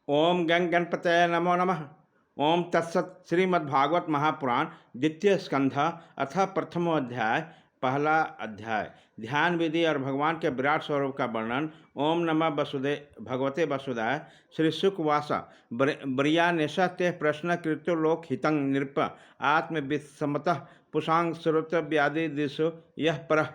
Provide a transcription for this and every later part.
ओम गंग गणपतये नमो नमः। ओम तत्सत। श्रीमद्भागवत महापुराण द्वितीय स्कंध अथ प्रथमो अध्याय। पहला अध्याय ध्यान विधि और भगवान के विराट स्वरूप का वर्णन। ओम नमः वसुदेव भगवते वसुदाय। श्री सुकवास ब्रियानेश ते प्रश्न कृत्यो लोक हितं नृप आत्मविस्मतः पुषांग श्रोतव्यादि दिशो यह पर।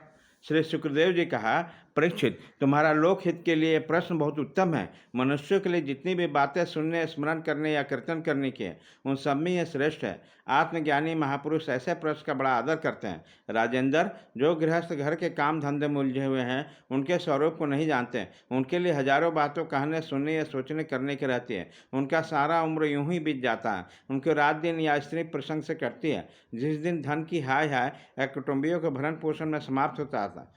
श्री सुखदेव जी कहा, परीक्षित, तुम्हारा लोकहित के लिए प्रश्न बहुत उत्तम है। मनुष्यों के लिए जितनी भी बातें सुनने, स्मरण करने या कीर्तन करने की है, उन सब में यह श्रेष्ठ है। आत्मज्ञानी महापुरुष ऐसे प्रश्न का बड़ा आदर करते हैं। राजेंद्र, जो गृहस्थ घर के काम धंधे में उलझे हुए हैं, उनके स्वरूप को नहीं जानते। उनके लिए हजारों बातों कहने, सुनने या सोचने करने की रहती है। उनका सारा उम्र यूं ही बीत जाता है। उनके रात दिन या स्त्री प्रसंग से कटती है। जिस दिन धन की हाय हाय या कुटुंबियों के भरण पोषण में समाप्त होता था,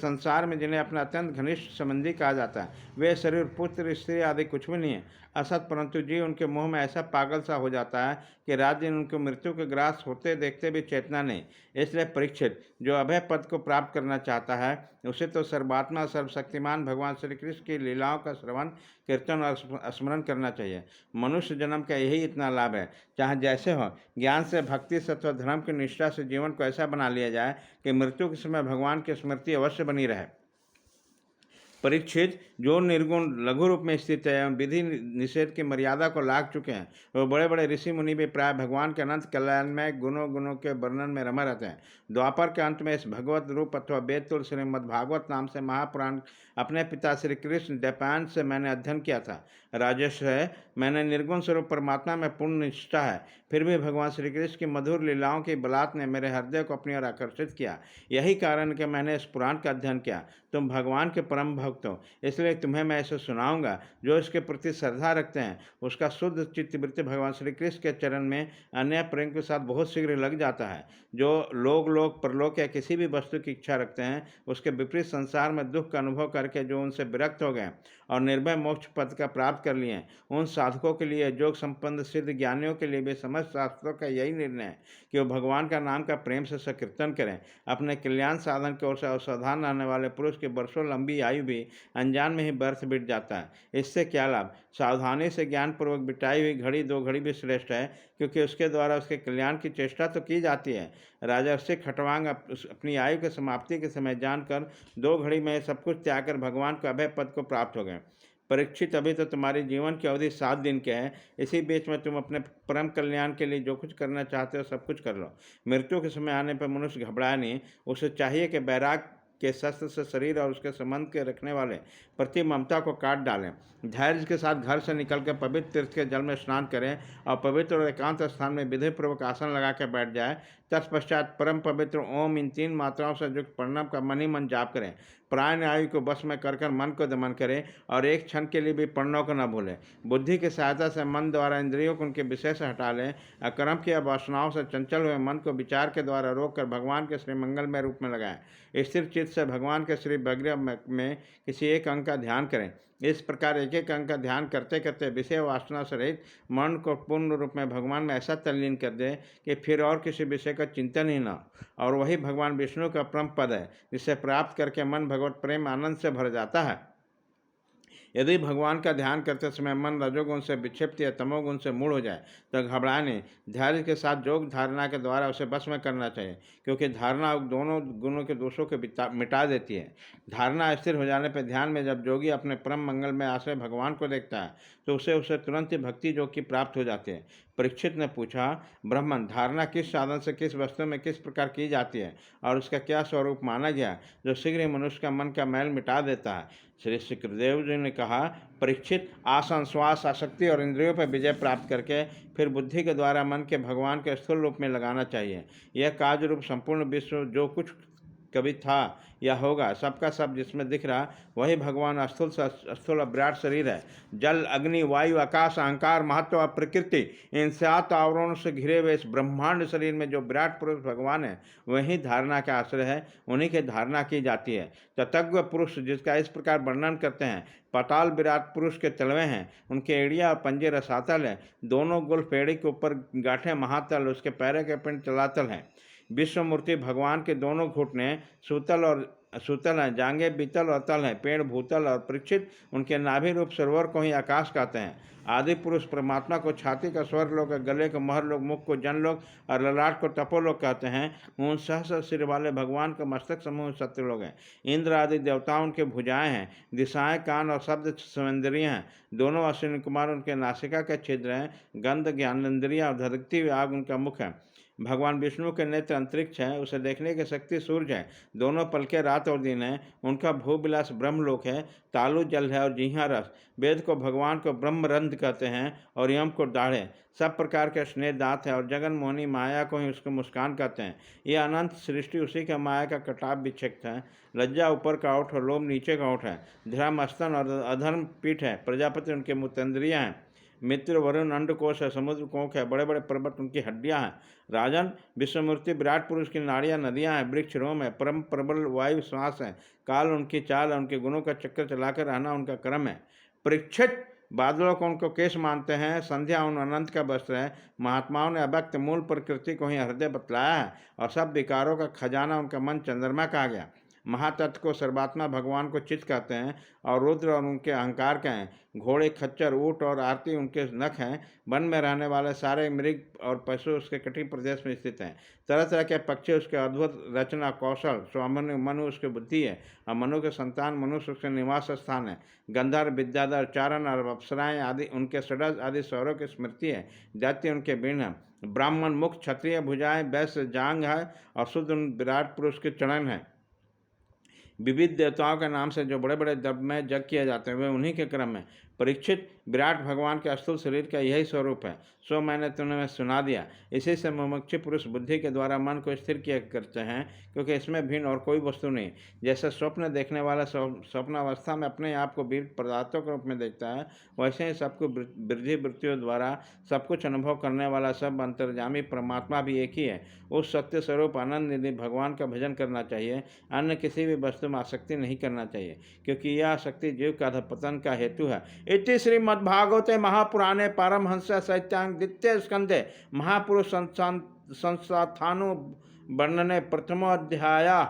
संसार में जिन्हें अपना अत्यंत घनिष्ठ संबंधी कहा जाता है, वे शरीर, पुत्र, स्त्री आदि कुछ भी नहीं है, असत, परंतु जीव उनके मुंह में ऐसा पागल सा हो जाता है कि रात दिन उनको मृत्यु के ग्रास होते देखते भी चेतना नहीं। इसलिए परीक्षित, जो अभय पद को प्राप्त करना चाहता है, उसे तो सर्वात्मा सर्वशक्तिमान भगवान श्री कृष्ण की लीलाओं का श्रवण, कीर्तन और स्मरण करना चाहिए। मनुष्य जन्म का यही इतना लाभ है। चाहे जैसे हो, ज्ञान से, भक्ति से अथवा धर्म की निष्ठा से जीवन को ऐसा बना लिया जाए कि मृत्यु के समय भगवान की स्मृति अवश्य बनी रहे। परीक्षित, जो निर्गुण लघु रूप में स्थित है एवं विधि निषेध की मर्यादा को लाग चुके हैं, वो बड़े बड़े ऋषि मुनि भी प्राय भगवान के अनंत कल्याणमय गुणों के वर्णन में रमा रहते हैं। द्वापर के अंत में इस भगवत रूप अथवा वेदतुल श्रीमद्भागवत नाम से महापुराण अपने पिता श्री कृष्ण द्वैपायन से मैंने अध्ययन किया था। राजेश है, मैंने निर्गुण स्वरूप परमात्मा में पूर्ण निष्ठा है, फिर भी भगवान श्री कृष्ण की मधुर लीलाओं की बलात् ने मेरे हृदय को अपनी ओर आकर्षित किया। यही कारण कि मैंने इस पुराण का अध्ययन किया। तुम भगवान के परम भक्त हो, इसलिए तुम्हें मैं ऐसे सुनाऊंगा। जो इसके प्रति श्रद्धा रखते हैं, उसका शुद्ध चित्तवृत्ति भगवान श्री कृष्ण के चरण में अन्य प्रेम के साथ बहुत शीघ्र लग जाता है। जो लोक परलोक या किसी भी वस्तु की इच्छा रखते हैं, उसके विपरीत संसार में दुख का अनुभव करके जो उनसे विरक्त हो गए और निर्भय मोक्ष पद का प्राप्त कर लिए, उन साधकों के लिए, योग संपन्न सिद्ध ज्ञानियों के लिए भी समस्त शास्त्रों का यही निर्णय है कि वो भगवान का नाम का प्रेम से संकीर्तन करें। अपने कल्याण साधन की ओर से असावधान रहने वाले पुरुष की वर्षों लंबी आयु भी अनजान में ही व्यर्थ बीत जाता है। इससे क्या लाभ? सावधानी से ज्ञानपूर्वक बिताई हुई घड़ी 2 घड़ी भी श्रेष्ठ है, क्योंकि उसके द्वारा उसके कल्याण की चेष्टा तो की जाती है। राजर्षि खटवांग अपनी आयु की समाप्ति के समय जानकर 2 घड़ी में सब कुछ त्याग कर भगवान को अभय पद को प्राप्त हो गए। परीक्षित, अभी तो तुम्हारी जीवन की अवधि 7 दिन की है। इसी बीच में तुम अपने परम कल्याण के लिए जो कुछ करना चाहते हो सब कुछ कर लो। मृत्यु के समय आने पर मनुष्य घबराए नहीं। उसे चाहिए कि बैराग के शस्त्र से शरीर और उसके संबंध के रखने वाले प्रति ममता को काट डालें। धैर्य के साथ घर से निकलकर पवित्र तीर्थ के जल में स्नान करें और पवित्र और एकांत स्थान में विधिपूर्वक आसन लगा कर बैठ जाए। तत्पश्चात परम पवित्र ओम इन 3 मात्राओं से युक्त प्रणव का मन ही मन जाप करें। प्राण आयु को बस में कर मन को दमन करें और एक क्षण के लिए भी प्रणव को न भूलें। बुद्धि की सहायता से मन द्वारा इंद्रियों को उनके विषय से हटा लें। अकर्म की वासनाओं से चंचल हुए मन को विचार के द्वारा रोककर भगवान के श्री मंगलमय रूप में लगाएं। स्थिर चित्त से भगवान के श्री विग्रह में किसी एक अंग का ध्यान करें। इस प्रकार एक एक अंग का ध्यान करते करते विषय वासना से रहित मन को पूर्ण रूप में भगवान में ऐसा तल्लीन कर दे कि फिर और किसी विषय का चिंतन ही न। और वही भगवान विष्णु का परम पद है, जिसे प्राप्त करके मन भगवत प्रेम आनंद से भर जाता है। यदि भगवान का ध्यान करते समय मन रजोगुण से विक्षिप्त या तमोगुण से मूढ़ हो जाए तो घबराए नहीं। धैर्य के साथ योग धारणा के द्वारा उसे बस में करना चाहिए, क्योंकि धारणा दोनों गुणों के दोषों को मिटा देती है। धारणा स्थिर हो जाने पर ध्यान में जब योगी अपने परम मंगल में आश्रय भगवान को देखता है तो उसे तुरंत ही भक्ति योग की प्राप्त हो जाती है। परीक्षित ने पूछा, ब्राह्मण, धारणा किस साधन से किस वस्तु में किस प्रकार की जाती है और उसका क्या स्वरूप माना गया जो शीघ्र ही मनुष्य का मन का मैल मिटा देता है? श्री सुखदेव जी ने कहा, परीक्षित, आसन, श्वास, आसक्ति और इंद्रियों पर विजय प्राप्त करके फिर बुद्धि के द्वारा मन के भगवान के स्थूल रूप में लगाना चाहिए। यह कार्य रूप संपूर्ण विश्व जो कुछ कभी था या होगा, सबका सब जिसमें दिख रहा वही भगवान स्थूल विराट शरीर है। जल, अग्नि, वायु, आकाश, अहंकार, महत्व और प्रकृति, इन 7 आवरणों से घिरे हुए इस ब्रह्मांड शरीर में जो विराट पुरुष भगवान है, वही धारणा का आश्रय है। उन्हीं की धारणा की जाती है। तत्व पुरुष जिसका इस प्रकार वर्णन करते हैं, पाताल विराट पुरुष के तलवे हैं, उनके एड़िया और पंजे रसातल हैं, दोनों गुल्फ एड़ी के ऊपर गांठें महातल, उसके पैरों के पिंड तलातल हैं। विश्वमूर्ति भगवान के दोनों घुटने सूतल और सुतल हैं, जांगे बीतल और तल हैं, पेड़ भूतल और परीक्षित उनके नाभि रूप सरोवर को ही आकाश कहते हैं। आदि पुरुष परमात्मा को छाती का स्वर लोग, गले को महर लोग, मुख को जन लोग और ललाट को तपोलोक कहते हैं। उन सहस्र सिर वाले भगवान का मस्तक समूह सत्य लोग हैं। इंद्र आदि देवताओं उनके भुजाएं हैं, दिशाएं कान और शब्द संवेंद्रियां हैं। दोनों अश्विनी कुमार उनके नासिका के छिद्र हैं, गंध ज्ञानेन्द्रियां और धधकती हुई आग उनका मुख है। भगवान विष्णु के नेत्र अंतरिक्ष है, उसे देखने की शक्ति सूर्य है। दोनों पलके रात और दिन है, उनका भूविलास ब्रह्मलोक है। तालु जल है और जीहा रस। वेद को भगवान को ब्रह्मरंध्र कहते हैं और यम को दाढ़े। सब प्रकार के स्नेह दांत है और जगन मोहनी माया को ही उसको मुस्कान कहते हैं। ये अनंत सृष्टि उसी का माया का कटाप विक्षिप्त है। लज्जा ऊपर का ओठ और लोभ नीचे का ओठ है। धर्म स्तन और अधर्म पीठ है। प्रजापति उनके मुतेंद्रियां हैं। मित्र वरुण अंडकोश है, समुद्र कोंक है, बड़े बड़े पर्वत उनकी हड्डियां हैं। राजन विश्वमूर्ति विराट पुरुष की नाड़ियां नदियां हैं, वृक्ष रोम है, परम प्रबल वायु श्वास है। काल उनकी चाल, उनके गुणों का चक्कर चलाकर रहना उनका क्रम है। परीक्षित बादलों को उनको केश मानते हैं, संध्या उन अनंत का वस्त्र है। महात्माओं ने अव्यक्त मूल प्रकृति को ही हृदय बतलाया है और सब विकारों का खजाना उनका मन चंद्रमा कहा गया। महातत्व को सर्वात्मा भगवान को चित्त कहते हैं और रुद्र और उनके अहंकार के हैं। घोड़े खच्चर ऊँट और आरती उनके नख हैं। वन में रहने वाले सारे मृग और पशु उसके कटिक प्रदेश में स्थित हैं। तरह तरह के पक्षी उसके अद्भुत रचना कौशल। स्वामनु मनु उसकी बुद्धि है और मनु के संतान मनुष्य उसके निवास स्थान है। गंधर्व विद्याधर चारण और अप्सराएं आदि उनके षडज आदि स्वरों की स्मृति है। दैत्य उनके बीण है। ब्राह्मण मुख, क्षत्रिय भुजाएं, वैश्य जांग है और शुद्ध उन विराट पुरुष के चरण है। विविध देवताओं के नाम से जो बड़े बड़े दब में जग किए जाते हैं वे उन्हीं के क्रम में। परीक्षित विराट भगवान के अस्थूल शरीर का यही स्वरूप है, सो मैंने तुम्हें सुना दिया। इसी से मुमुक्षु पुरुष बुद्धि के द्वारा मन को स्थिर किया करते हैं, क्योंकि इसमें भिन्न और कोई वस्तु नहीं। जैसे स्वप्न देखने वाला स्वप्नावस्था में अपने आप को वीर पदार्थों के रूप में देखता है, वैसे ही सबको वृद्धि वृत्तियों द्वारा सब कुछ अनुभव करने वाला सब अंतर्जामी परमात्मा भी एक ही है। उस सत्य स्वरूप आनंद निधि भगवान का भजन करना चाहिए। अन्य किसी भी वस्तु में आसक्ति नहीं करना चाहिए, क्योंकि यह आसक्ति जीव का अधपतन का हेतु है। इति श्रीमद्भागवते महापुराणे पारमहंस साहित्यां द्वितीय स्कंधे महापुरुष संस्थानु वर्णने प्रथमोऽध्यायः।